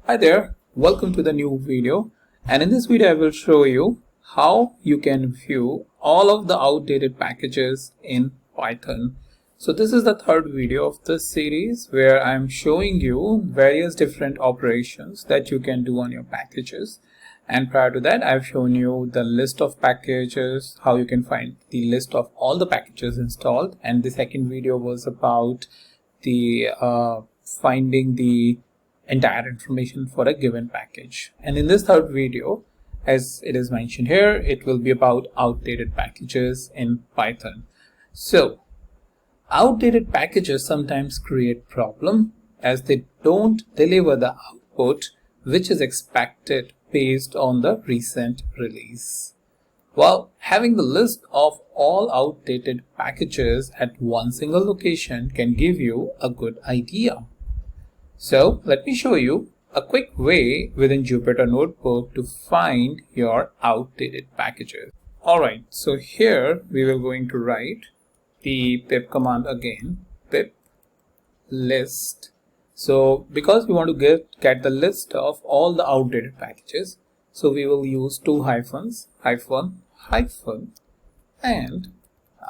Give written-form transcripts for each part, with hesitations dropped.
Hi there, welcome to the new video, and in this video I will show you how you can view all of the outdated packages in Python. So this is the third video of this series where I'm showing you various different operations that you can do on your packages. And prior to that, I've shown you the list of packages, how you can find the list of all the packages installed, and the second video was about the finding the entire information for a given package. And in this third video, as it is mentioned here, it will be about outdated packages in Python. So outdated packages sometimes create problem as they don't deliver the output which is expected based on the recent release. Well, having the list of all outdated packages at one single location can give you a good idea. So let me show you a quick way within Jupyter Notebook to find your outdated packages. Alright, so here we will going to write the pip command again, pip list. So because we want to get the list of all the outdated packages, so we will use two hyphens, hyphen, and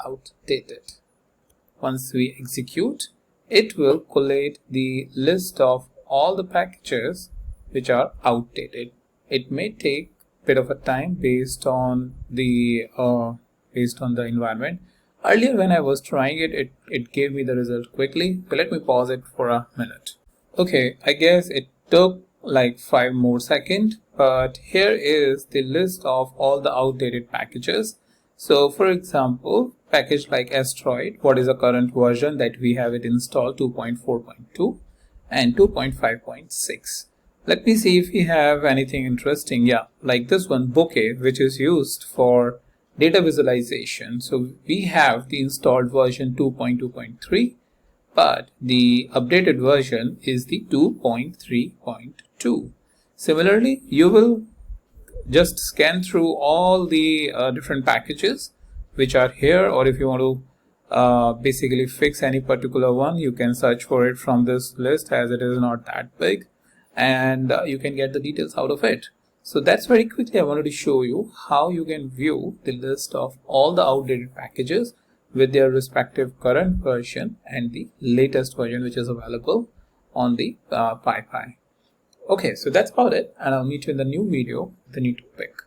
outdated. Once we execute, it will collate the list of all the packages which are outdated. It may take a bit of a time based on the environment. Earlier when I was trying it gave me the result quickly, but let me pause it for a minute. Okay, I guess it took like 5 more seconds, but here is the list of all the outdated packages. So for example, package like asteroid, what is the current version that we have it installed? 2.4.2 and 2.5.6. Let me see if we have anything interesting. Yeah, like this one, bouquet, which is used for data visualization. So we have the installed version 2.2.3, but the updated version is the 2.3.2. Similarly, you will just scan through all the different packages which are here, or if you want to basically fix any particular one, you can search for it from this list as it is not that big, and you can get the details out of it. So that's very quickly I wanted to show you how you can view the list of all the outdated packages with their respective current version and the latest version which is available on the PIP. Okay, so that's about it, and I'll meet you in the new video with a new topic.